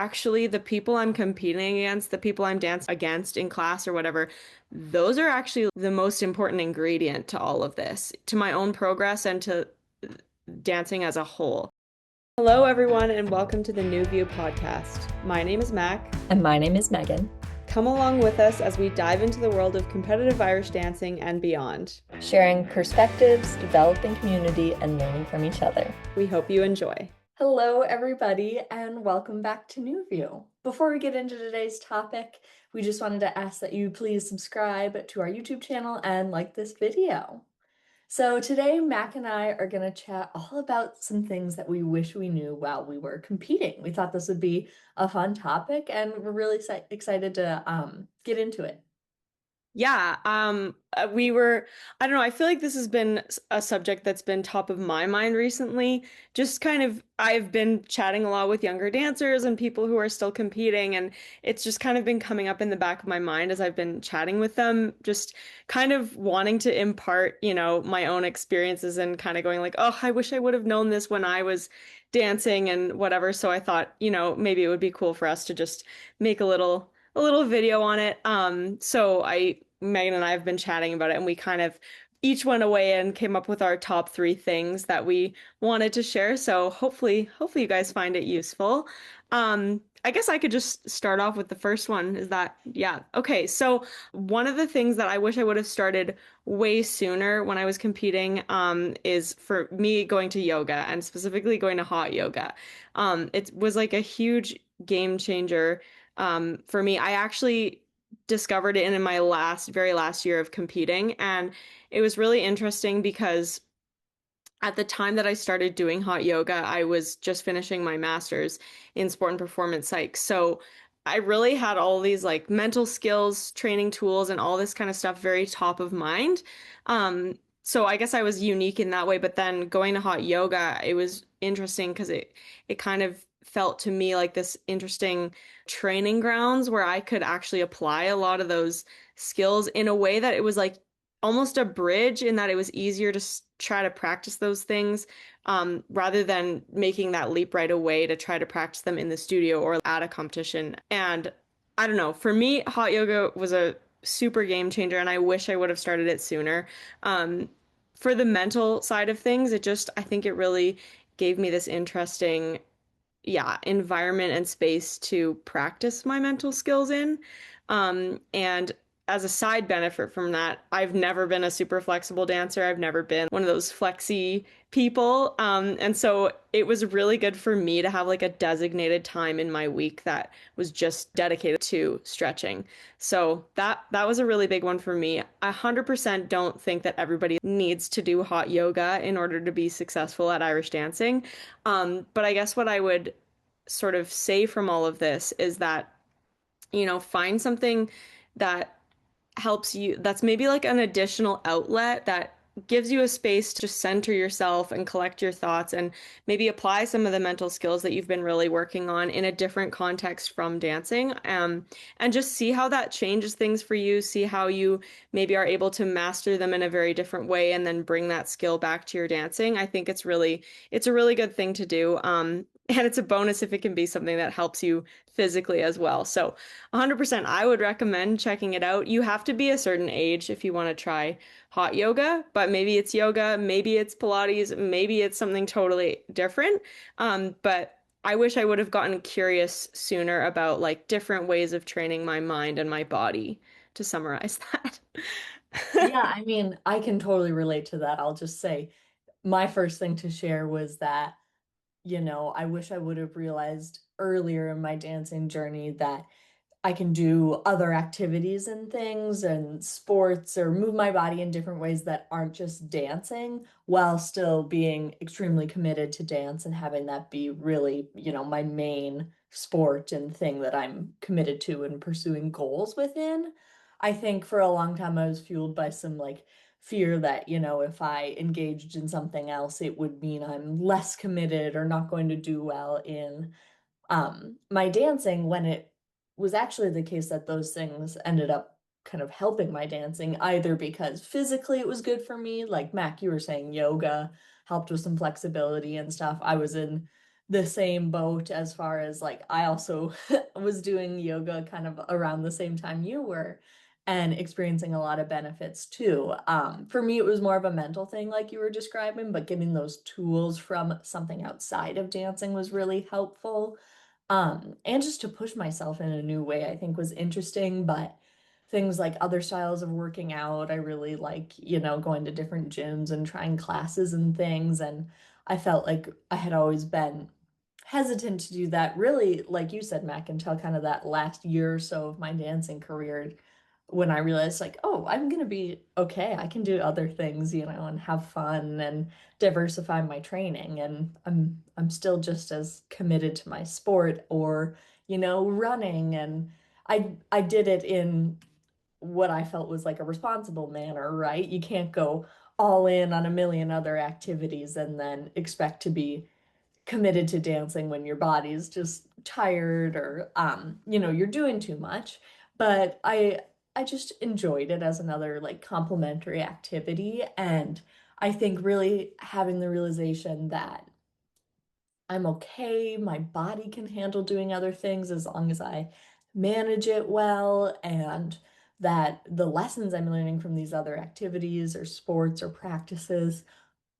actually the people I'm competing against, the people I'm dancing against in class or whatever, those are actually the most important ingredient to all of this, to my own progress and to dancing as a whole. Hello, everyone, and welcome to the New View podcast. My name is Mac. And my name is Megan. Come along with us as we dive into the world of competitive Irish dancing and beyond, sharing perspectives, developing community, and learning from each other. We hope you enjoy. Hello, everybody, and welcome back to New View. Before we get into today's topic, we just wanted to ask that you please subscribe to our YouTube channel and like this video. So today, Mac and I are going to chat all about some things that we wish we knew while we were competing. We thought this would be a fun topic, and we're really excited to get into it. Yeah, I don't know, I feel like this has been a subject that's been top of my mind recently. Just kind of, I've been chatting a lot with younger dancers and people who are still competing, and it's just kind of been coming up in the back of my mind as I've been chatting with them, just kind of wanting to impart, my own experiences and kind of going like, oh, I wish I would have known this when I was dancing and whatever. So I thought, maybe it would be cool for us to just make a little video on it. Megan and I have been chatting about it, and we kind of each went away and came up with our top three things that we wanted to share. So hopefully you guys find it useful. I guess I could just start off with the first one. Is that, yeah. Okay. So one of the things that I wish I would have started way sooner when I was competing, is for me going to yoga and specifically going to hot yoga. It was like a huge game changer for me. I actually discovered it in my very last year of competing, and it was really interesting because at the time that I started doing hot yoga, I was just finishing my master's in sport and performance psych. So I really had all these like mental skills, training tools, and all this kind of stuff very top of mind. So I guess I was unique in that way, but then going to hot yoga, it was interesting because it kind of felt to me like this interesting training grounds where I could actually apply a lot of those skills in a way that it was like almost a bridge, in that it was easier to try to practice those things, rather than making that leap right away to try to practice them in the studio or at a competition. And I don't know, for me, hot yoga was a super game changer, and I wish I would have started it sooner. For the mental side of things, I think it really gave me this interesting, yeah, environment and space to practice my mental skills in. And as a side benefit from that, I've never been a super flexible dancer. I've never been one of those flexy people. And so it was really good for me to have like a designated time in my week that was just dedicated to stretching. So that was a really big one for me. I 100% don't think that everybody needs to do hot yoga in order to be successful at Irish dancing. But I guess what I would sort of say from all of this is that, find something that helps you, that's maybe like an additional outlet that gives you a space to center yourself and collect your thoughts, and maybe apply some of the mental skills that you've been really working on in a different context from dancing, and just see how that changes things for you, see how you maybe are able to master them in a very different way and then bring that skill back to your dancing. I think it's a really good thing to do. And it's a bonus if it can be something that helps you physically as well. So 100% I would recommend checking it out. You have to be a certain age if you want to try hot yoga, but maybe it's yoga, maybe it's Pilates, maybe it's something totally different. But I wish I would have gotten curious sooner about like different ways of training my mind and my body, to summarize that. Yeah, I mean, I can totally relate to that. I'll just say my first thing to share was that, I wish I would have realized earlier in my dancing journey that I can do other activities and things and sports or move my body in different ways that aren't just dancing, while still being extremely committed to dance and having that be really, my main sport and thing that I'm committed to and pursuing goals within. I think for a long time I was fueled by some like fear that, if I engaged in something else, it would mean I'm less committed or not going to do well in my dancing, when it was actually the case that those things ended up kind of helping my dancing, either because physically it was good for me, like Mac, you were saying yoga helped with some flexibility and stuff. I was in the same boat as far as like I also was doing yoga kind of around the same time you were and experiencing a lot of benefits too. For me, it was more of a mental thing, like you were describing, but getting those tools from something outside of dancing was really helpful. And just to push myself in a new way, I think was interesting, but things like other styles of working out, I really like, going to different gyms and trying classes and things. And I felt like I had always been hesitant to do that, really, like you said, Mac, until kind of that last year or so of my dancing career when I realized like, oh, I'm gonna be okay. I can do other things, and have fun and diversify my training. And I'm still just as committed to my sport or, running. And I did it in what I felt was like a responsible manner, right? You can't go all in on a million other activities and then expect to be committed to dancing when your body's just tired or you're doing too much. But I just enjoyed it as another like complementary activity. And I think really having the realization that I'm okay, my body can handle doing other things as long as I manage it well, and that the lessons I'm learning from these other activities or sports or practices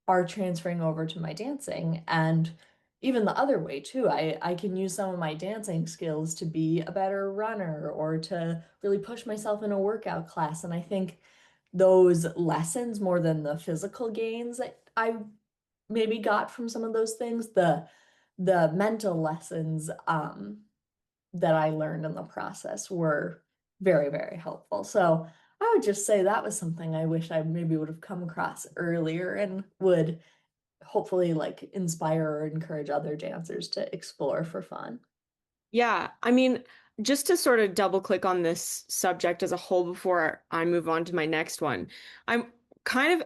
are transferring over to my dancing. And even the other way too, I can use some of my dancing skills to be a better runner or to really push myself in a workout class. And I think those lessons, more than the physical gains that I maybe got from some of those things, the mental lessons that I learned in the process were very, very helpful. So I would just say that was something I wish I maybe would have come across earlier and would hopefully like inspire or encourage other dancers to explore for fun. Yeah, I mean, just to sort of double click on this subject as a whole before I move on to my next one, I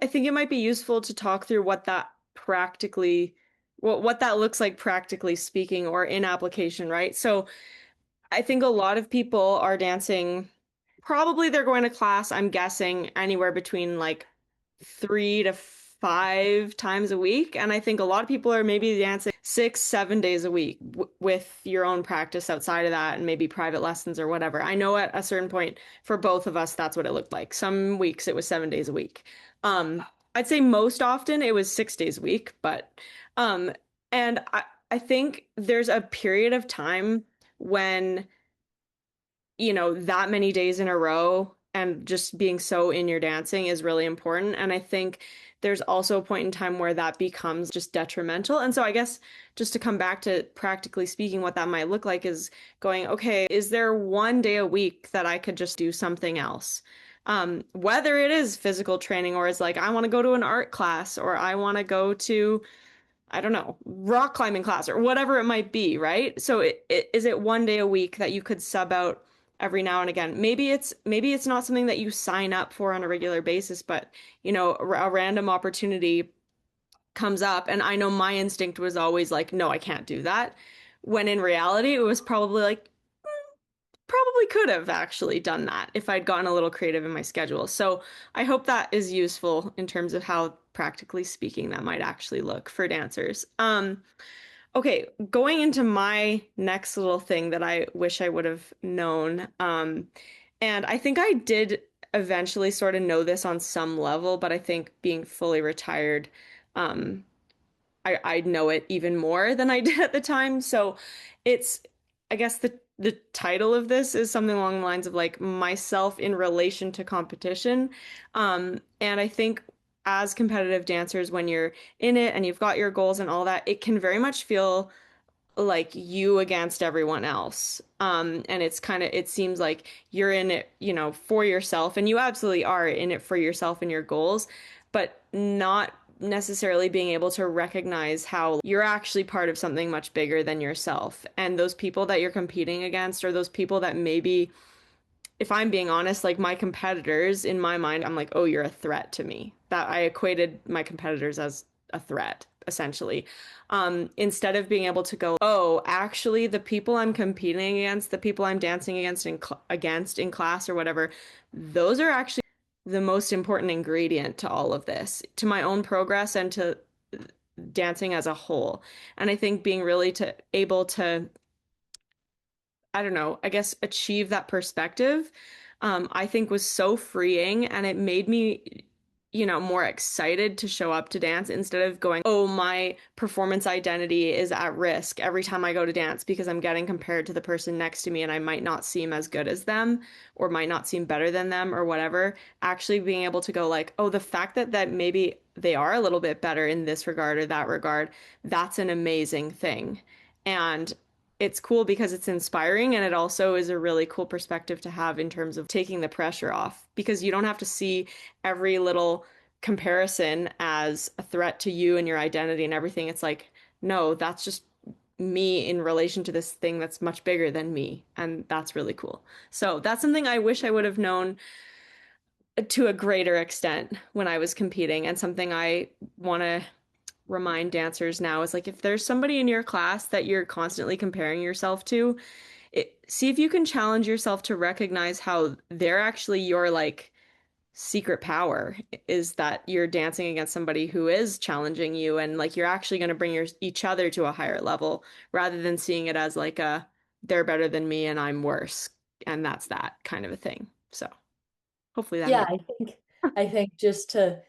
think it might be useful to talk through what that practically, what that looks like practically speaking or in application, right? So I think a lot of people are dancing. Probably they're going to class, I'm guessing, anywhere between like 3 to 5 times a week. And I think a lot of people are maybe dancing 6, 7 days a week w with your own practice outside of that and maybe private lessons or whatever. I know at a certain point for both of us, that's what it looked like. Some weeks it was 7 days a week. Um, I'd say most often it was 6 days a week, but um, and I think there's a period of time when that many days in a row and just being so in your dancing is really important. And I think there's also a point in time where that becomes just detrimental. And so I guess just to come back to practically speaking, what that might look like is going, okay, is there one day a week that I could just do something else? Whether it is physical training or it's like, I want to go to an art class or I want to go to I don't know, rock climbing class or whatever it might be, right? So is it one day a week that you could sub out every now and again? Maybe it's not something that you sign up for on a regular basis, but a random opportunity comes up and I know my instinct was always like, no, I can't do that. When in reality, it was probably like probably could have actually done that if I'd gotten a little creative in my schedule. So I hope that is useful in terms of how practically speaking that might actually look for dancers. Okay, going into my next little thing that I wish I would have known. And I think I did eventually sort of know this on some level, but I think being fully retired, um, I know it even more than I did at the time. So it's, I guess the title of this is something along the lines of like myself in relation to competition. And I think as competitive dancers, when you're in it and you've got your goals and all that, it can very much feel like you against everyone else. And it seems like you're in it, for yourself, and you absolutely are in it for yourself and your goals, but not necessarily being able to recognize how you're actually part of something much bigger than yourself. And those people that you're competing against, or those people that maybe if I'm being honest, like my competitors in my mind, I'm like, oh, you're a threat to me. That I equated my competitors as a threat, essentially. Instead of being able to go, oh, actually, the people I'm competing against, the people I'm dancing against in class or whatever, those are actually the most important ingredient to all of this, to my own progress and to dancing as a whole. And I think being really to able to, I don't know, I guess achieve that perspective, I think was so freeing, and it made me, more excited to show up to dance instead of going, oh, my performance identity is at risk every time I go to dance because I'm getting compared to the person next to me and I might not seem as good as them or might not seem better than them or whatever. Actually being able to go like, oh, the fact that maybe they are a little bit better in this regard or that regard, that's an amazing thing. And it's cool because it's inspiring, and it also is a really cool perspective to have in terms of taking the pressure off because you don't have to see every little comparison as a threat to you and your identity and everything. It's like, no, that's just me in relation to this thing that's much bigger than me. And that's really cool. So that's something I wish I would have known to a greater extent when I was competing, and something I want to remind dancers now is like if there's somebody in your class that you're constantly comparing yourself to, see if you can challenge yourself to recognize how they're actually your like secret power is that you're dancing against somebody who is challenging you, and like you're actually going to bring each other to a higher level rather than seeing it as like a they're better than me and I'm worse, and that's that kind of a thing. So hopefully that Yeah, makes. I think just to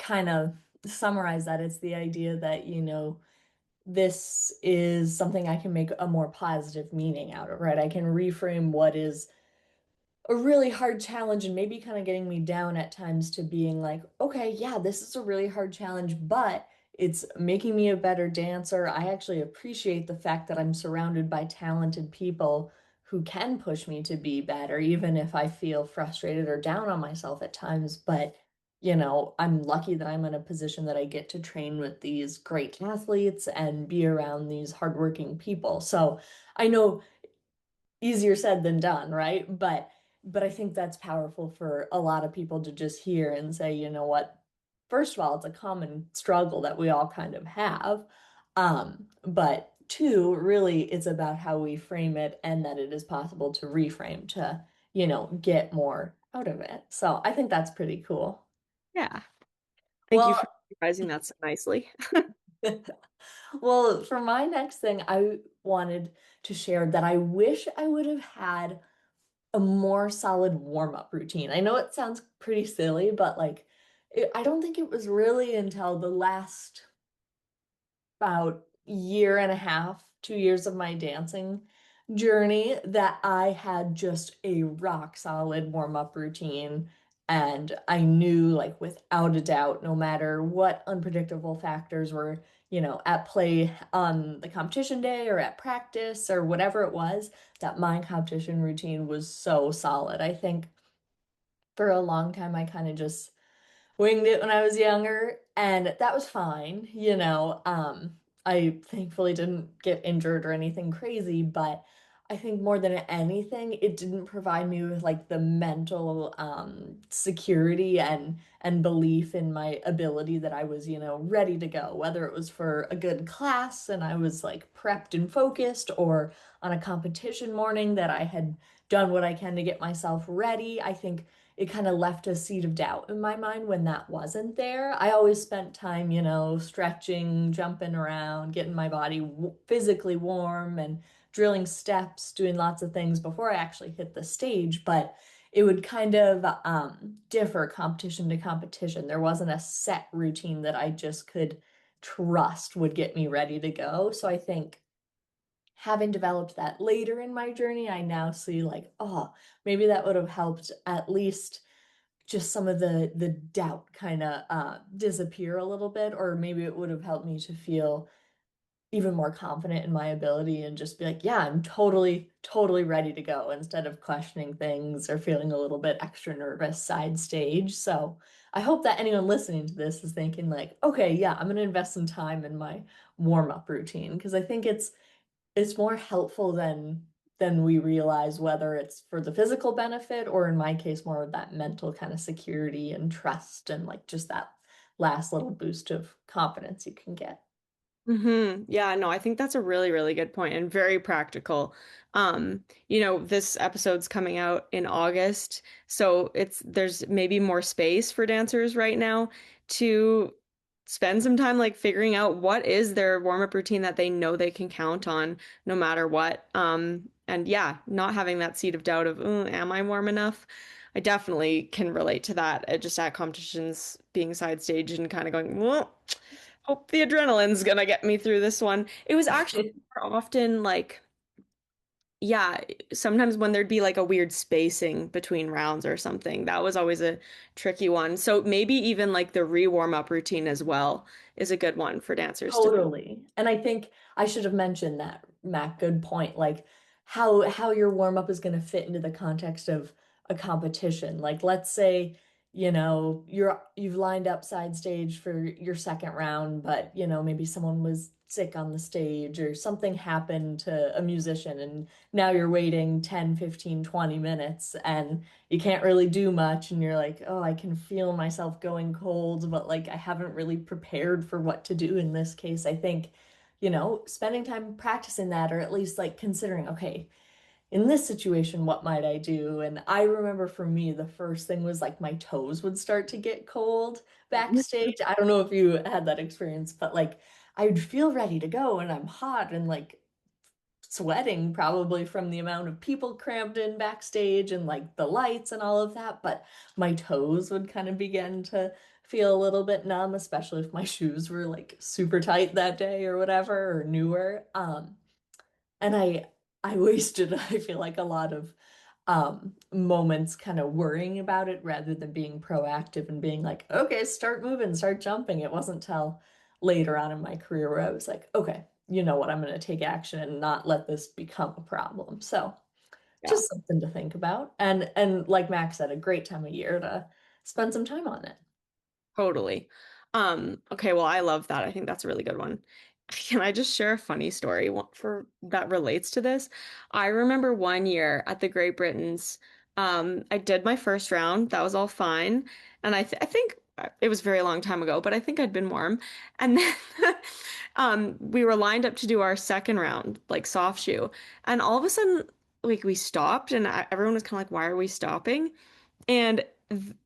kind of summarize that, it's the idea that, this is something I can make a more positive meaning out of, right? I can reframe what is a really hard challenge and maybe kind of getting me down at times to being like, okay, yeah, this is a really hard challenge, but it's making me a better dancer. I actually appreciate the fact that I'm surrounded by talented people who can push me to be better, even if I feel frustrated or down on myself at times. But, I'm lucky that I'm in a position that I get to train with these great athletes and be around these hardworking people. So I know easier said than done, right? But I think that's powerful for a lot of people to just hear and say, you know what? First of all, it's a common struggle that we all kind of have. But two, really, it's about how we frame it and that it is possible to reframe to, get more out of it. So I think that's pretty cool. Yeah. Thank you Well, for summarizing that so nicely. well, for my next thing, I wanted to share that I wish I would have had a more solid warm-up routine. I know it sounds pretty silly, but like I don't think it was really until the last about year and a half, 2 years of my dancing journey that I had just a rock solid warm-up routine. And I knew, like, without a doubt, no matter what unpredictable factors were, at play on the competition day or at practice or whatever it was, that my competition routine was so solid. I think for a long time, I kind of just winged it when I was younger, and that was fine, I thankfully didn't get injured or anything crazy, but I think more than anything, it didn't provide me with like the mental security and belief in my ability that I was, ready to go, whether it was for a good class and I was like prepped and focused, or on a competition morning that I had done what I can to get myself ready. I think it kind of left a seed of doubt in my mind when that wasn't there. I always spent time, stretching, jumping around, getting my body physically warm and drilling steps, doing lots of things before I actually hit the stage. But it would kind of differ competition to competition. There wasn't a set routine that I just could trust would get me ready to go. So I think having developed that later in my journey, I now see like, oh, maybe that would have helped at least just some of the doubt kind of disappear a little bit, or maybe it would have helped me to feel even more confident in my ability and just be like, yeah, I'm totally, totally ready to go instead of questioning things or feeling a little bit extra nervous side stage. So I hope that anyone listening to this is thinking like, okay, yeah, I'm gonna invest some time in my warm-up routine because I think it's more helpful than we realize, whether it's for the physical benefit or in my case more of that mental kind of security and trust and like just that last little boost of confidence you can get. Yeah, no, I think that's a really, really good point and very practical. This episode's coming out in August, so there's maybe more space for dancers right now to spend some time like figuring out what is their warm-up routine that they know they can count on no matter what. And yeah, not having that seed of doubt of, "Ooh, am I warm enough?" I definitely can relate to that. Just at competitions, being side stage and kind of going, well, hope the adrenaline's gonna get me through this one. It was actually more often like, yeah, sometimes when there'd be like a weird spacing between rounds or something, that was always a tricky one. So maybe even like the re-warm up routine as well is a good one for dancers to. Totally. And I think I should have mentioned that, Matt, good point. Like how your warm up is going to fit into the context of a competition. Like let's say, you've lined up side stage for your second round, but maybe someone was sick on the stage or something happened to a musician and now you're waiting 10, 15, 20 minutes and you can't really do much and you're like, oh, I can feel myself going cold, but like I haven't really prepared for what to do in this case. I think, spending time practicing that or at least like considering, okay, in this situation, what might I do? And I remember for me, the first thing was like my toes would start to get cold backstage. I don't know if you had that experience, but like I would feel ready to go and I'm hot and like sweating probably from the amount of people crammed in backstage and like the lights and all of that, but my toes would kind of begin to feel a little bit numb, especially if my shoes were like super tight that day or whatever or newer. And I wasted, I feel like a lot of moments kind of worrying about it rather than being proactive and being like, okay, start moving, start jumping. It wasn't till later on in my career where I was like, okay, you know what, I'm going to take action and not let this become a problem. So Yeah. just something to think about. And like Max said, a great time of year to spend some time on it. Totally. Okay, well, I love that. I think that's a really good one. Can I just share a funny story for that relates to this? I remember one year at the Great Britons, I did my first round. That was all fine. And I think it was a very long time ago, but I think I'd been warm. And then we were lined up to do our second round, like soft shoe. And all of a sudden, like we stopped and everyone was kind of like, why are we stopping? And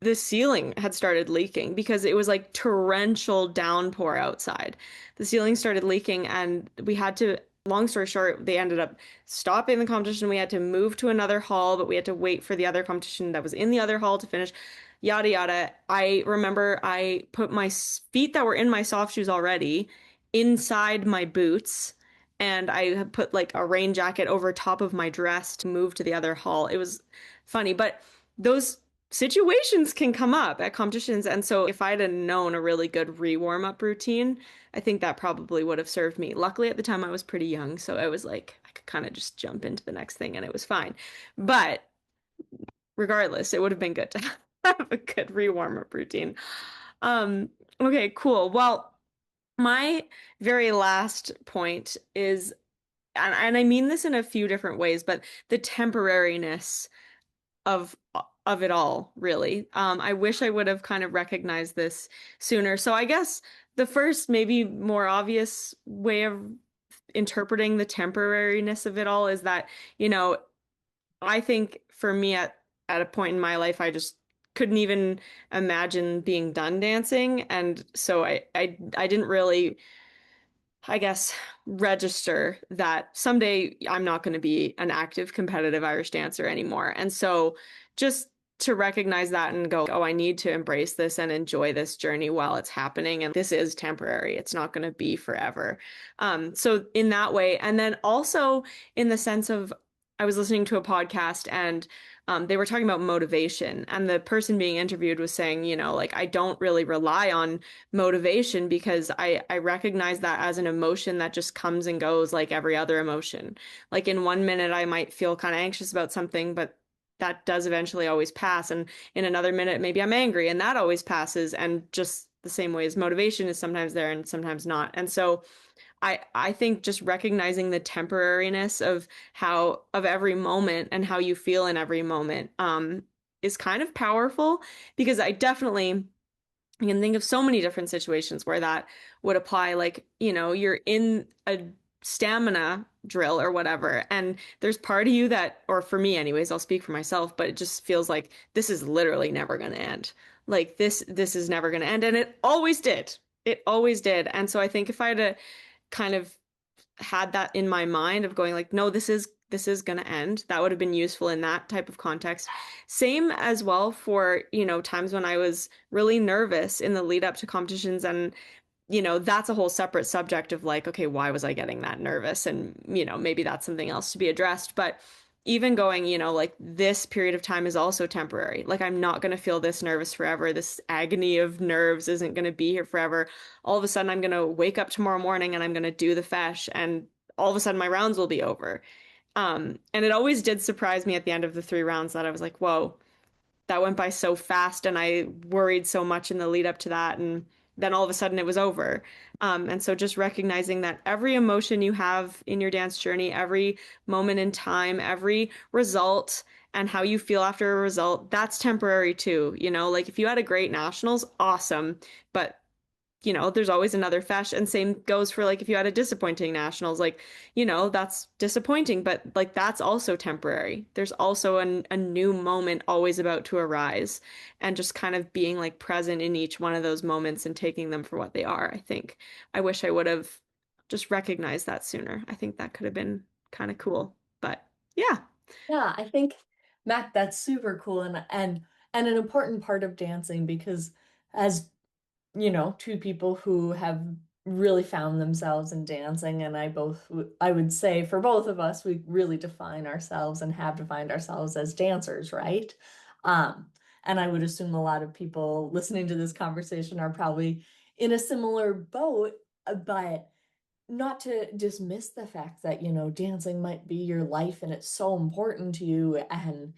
the ceiling had started leaking because it was like torrential downpour outside. The ceiling started leaking, and we had to, long story short, they ended up stopping the competition. We had to move to another hall, but we had to wait for the other competition that was in the other hall to finish. Yada yada. I remember I put my feet that were in my soft shoes already inside my boots. And I had put like a rain jacket over top of my dress to move to the other hall. It was funny, but those situations can come up at competitions. And so if I'd have known a really good re-warm up routine, I think that probably would have served me. Luckily, at the time, I was pretty young, so I was like, I could kind of just jump into the next thing and it was fine. But regardless, it would have been good to have a good re-warm up routine. Um, okay, cool. Well, my very last point is, and I mean this in a few different ways, but the temporariness of of it all, really. I wish I would have kind of recognized this sooner. So I guess the first, maybe more obvious way of interpreting the temporariness of it all is that, I think for me at a point in my life, I just couldn't even imagine being done dancing. And so I didn't really, I guess, register that someday I'm not going to be an active competitive Irish dancer anymore. And so just to recognize that and go, oh, I need to embrace this and enjoy this journey while it's happening. And this is temporary. It's not going to be forever. So in that way, and then also in the sense of I was listening to a podcast and they were talking about motivation, and the person being interviewed was saying, like I don't really rely on motivation because I recognize that as an emotion that just comes and goes like every other emotion. Like in one minute I might feel kind of anxious about something, but that does eventually always pass. And in another minute maybe I'm angry and that always passes. And just the same way as motivation is sometimes there and sometimes not. And so I think just recognizing the temporariness of how of every moment and how you feel in every moment is kind of powerful because I can think of so many different situations where that would apply. Like, you're in a stamina drill or whatever, and there's part of you that, or for me anyways, I'll speak for myself, but it just feels like this is literally never going to end. Like this is never going to end, and it always did. It always did. And so I think if I had a kind of had that in my mind of going like, no, this is going to end, that would have been useful in that type of context. Same as well for, times when I was really nervous in the lead up to competitions and that's a whole separate subject of like, okay, why was I getting that nervous? And, maybe that's something else to be addressed. But even going, like this period of time is also temporary. Like I'm not going to feel this nervous forever. This agony of nerves isn't going to be here forever. All of a sudden, I'm going to wake up tomorrow morning and I'm going to do the fesh, and all of a sudden my rounds will be over. And it always did surprise me at the end of the 3 rounds that I was like, whoa, that went by so fast and I worried so much in the lead up to that, and then all of a sudden it was over. And so just recognizing that every emotion you have in your dance journey, every moment in time, every result and how you feel after a result, that's temporary too. Like if you had a great nationals, awesome. But there's always another fesh, and same goes for like if you had a disappointing nationals, like, that's disappointing, but like that's also temporary. There's also a new moment always about to arise, and just kind of being like present in each one of those moments and taking them for what they are. I think I wish I would have just recognized that sooner. I think that could have been kind of cool. But yeah. Yeah, I think Mac, that's super cool and an important part of dancing because as two people who have really found themselves in dancing, and I would say for both of us, we really define ourselves and have defined ourselves as dancers, right? Um, and I would assume a lot of people listening to this conversation are probably in a similar boat, but not to dismiss the fact that, dancing might be your life and it's so important to you and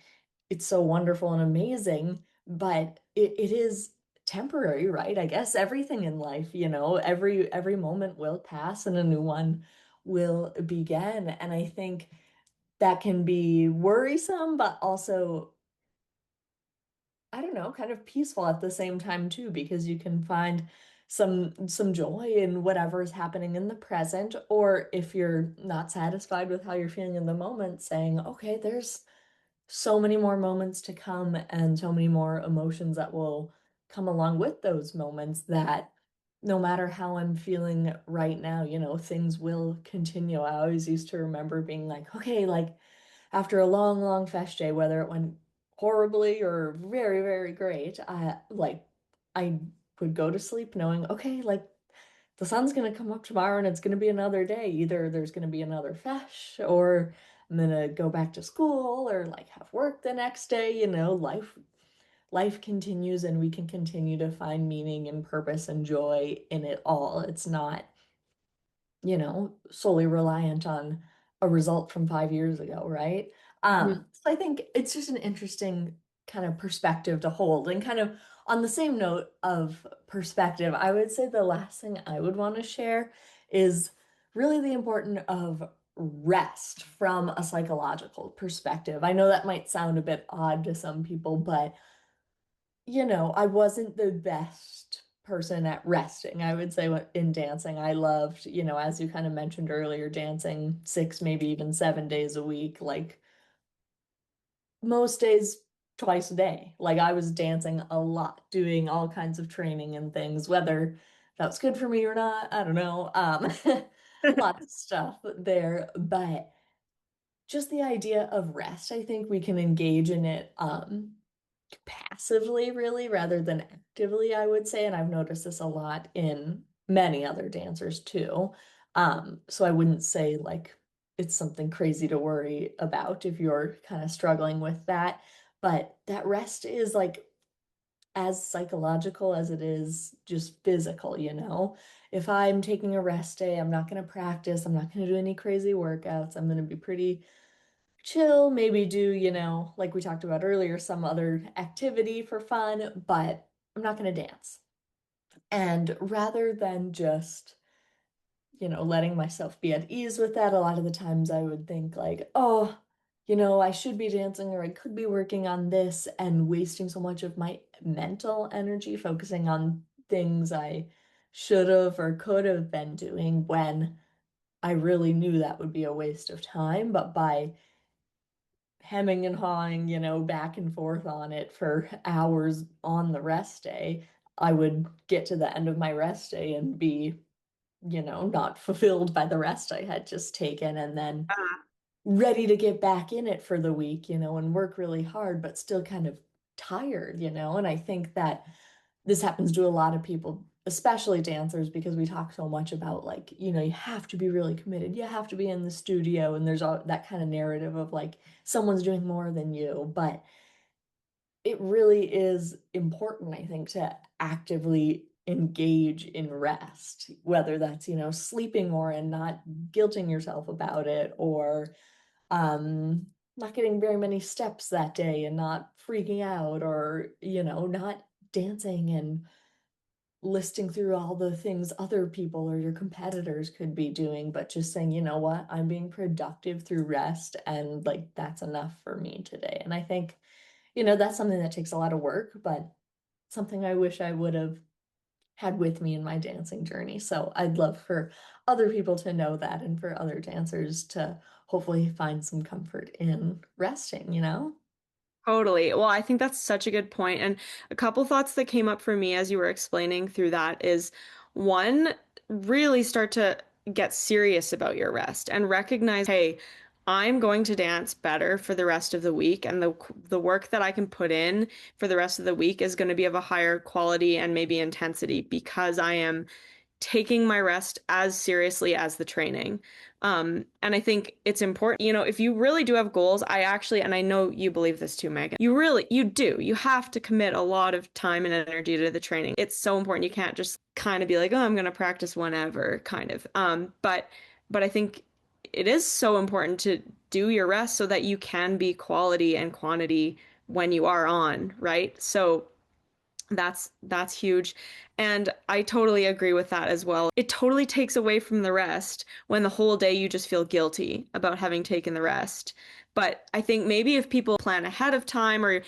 it's so wonderful and amazing, but it is temporary, right? I guess everything in life, every moment will pass and a new one will begin. And I think that can be worrisome, but also, I don't know, kind of peaceful at the same time too, because you can find some joy in whatever is happening in the present, or if you're not satisfied with how you're feeling in the moment, saying, okay, there's so many more moments to come and so many more emotions that will come along with those moments that no matter how I'm feeling right now, things will continue. I always used to remember being like, okay, like after a long, long fest day, whether it went horribly or very, very great, I would go to sleep knowing, okay, like the sun's gonna come up tomorrow and it's gonna be another day. Either there's gonna be another fesh or I'm gonna go back to school or like have work the next day, life continues and we can continue to find meaning and purpose and joy in it all. It's not solely reliant on a result from 5 years ago, right? So I think it's just an interesting kind of perspective to hold. And kind of on the same note of perspective, I would say the last thing I would want to share is really the importance of rest from a psychological perspective. I know that might sound a bit odd to some people, but I wasn't the best person at resting. I would say in dancing, I loved, as you kind of mentioned earlier, dancing 6, maybe even 7 days a week, like most days, twice a day. Like I was dancing a lot, doing all kinds of training and things, whether that was good for me or not, I don't know. Lots of stuff there, but just the idea of rest, I think we can engage in it passively, really, rather than actively, I would say. And I've noticed this a lot in many other dancers too. So I wouldn't say like it's something crazy to worry about if you're kind of struggling with that. But that rest is like as psychological as it is just physical, If I'm taking a rest day, I'm not going to practice, I'm not going to do any crazy workouts, I'm going to be pretty chill, maybe do, like we talked about earlier, some other activity for fun, but I'm not going to dance. And rather than just, letting myself be at ease with that, a lot of the times I would think like, oh, I should be dancing or I could be working on this and wasting so much of my mental energy focusing on things I should have or could have been doing when I really knew that would be a waste of time. But by hemming and hawing, back and forth on it for hours on the rest day, I would get to the end of my rest day and be, not fulfilled by the rest I had just taken, and then ready to get back in it for the week, and work really hard, but still kind of tired, and I think that this happens to a lot of people, especially dancers, because we talk so much about like, you have to be really committed, you have to be in the studio, and there's all that kind of narrative of like someone's doing more than you, but it really is important, I think, to actively engage in rest, whether that's, sleeping more and not guilting yourself about it, or not getting very many steps that day and not freaking out, or, not dancing and listing through all the things other people or your competitors could be doing, but just saying, you know what, I'm being productive through rest, and like that's enough for me today. And I think, that's something that takes a lot of work, but something I wish I would have had with me in my dancing journey. So I'd love for other people to know that, and for other dancers to hopefully find some comfort in resting. Totally. Well, I think that's such a good point. And a couple thoughts that came up for me as you were explaining through that is one, really start to get serious about your rest and recognize, hey, I'm going to dance better for the rest of the week, and the work that I can put in for the rest of the week is going to be of a higher quality and maybe intensity because I am taking my rest as seriously as the training. And I think it's important, if you really do have goals, and I know you believe this too, Megan, you have to commit a lot of time and energy to the training. It's so important. You can't just kind of be like, oh, I'm going to practice whenever, kind of. But I think it is so important to do your rest so that you can be quality and quantity when you are on, right? So that's huge. And I totally agree with that as well. It totally takes away from the rest when the whole day you just feel guilty about having taken the rest. But I think maybe if people plan ahead of time, or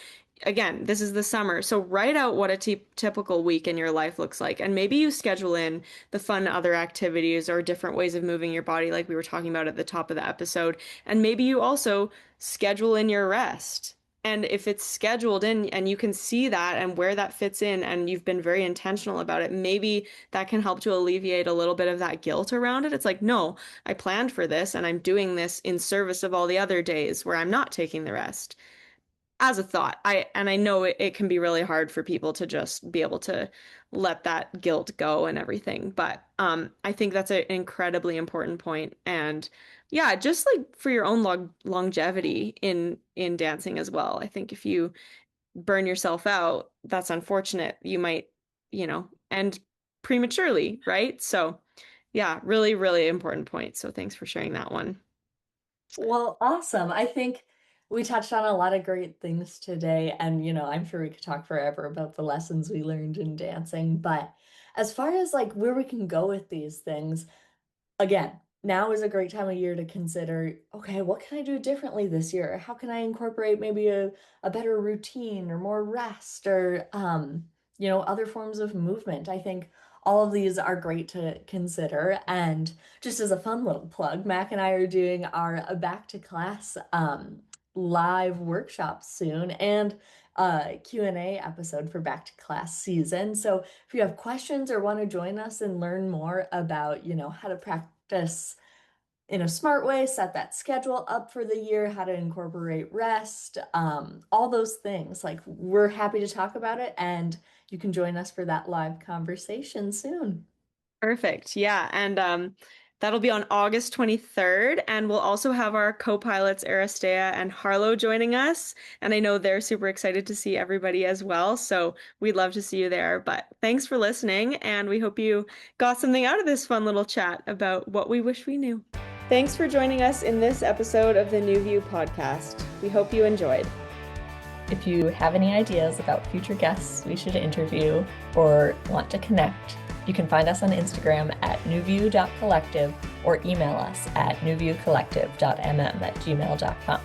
again, this is the summer, so write out what a typical week in your life looks like. And maybe you schedule in the fun other activities or different ways of moving your body, like we were talking about at the top of the episode. And maybe you also schedule in your rest. And if it's scheduled in and you can see that and where that fits in, and you've been very intentional about it, maybe that can help to alleviate a little bit of that guilt around it. It's like, no, I planned for this and I'm doing this in service of all the other days where I'm not taking the rest. As a thought, I know it can be really hard for people to just be able to let that guilt go and everything, but I think that's an incredibly important point. And yeah, just like for your own longevity in dancing as well. I think if you burn yourself out, that's unfortunate. You might, end prematurely, right? So yeah, really, really important point. So thanks for sharing that one. Well, awesome. I think we touched on a lot of great things today, and I'm sure we could talk forever about the lessons we learned in dancing, but as far as like where we can go with these things, again, now is a great time of year to consider, okay, what can I do differently this year? How can I incorporate maybe a better routine, or more rest, or other forms of movement? I think all of these are great to consider. And just as a fun little plug, Mac and I are doing our back to class live workshop soon, and Q&A episode for back to class season. So if you have questions or want to join us and learn more about, how to practice in a smart way, set that schedule up for the year, how to incorporate rest, all those things, like we're happy to talk about it, and you can join us for that live conversation soon. Perfect. Yeah. And that'll be on August 23rd. And we'll also have our co-pilots, Aristea and Harlow, joining us. And I know they're super excited to see everybody as well. So we'd love to see you there. But thanks for listening. And we hope you got something out of this fun little chat about what we wish we knew. Thanks for joining us in this episode of the New View podcast. We hope you enjoyed. If you have any ideas about future guests we should interview or want to connect, you can find us on Instagram at newview.collective or email us at newviewcollective.mm@gmail.com.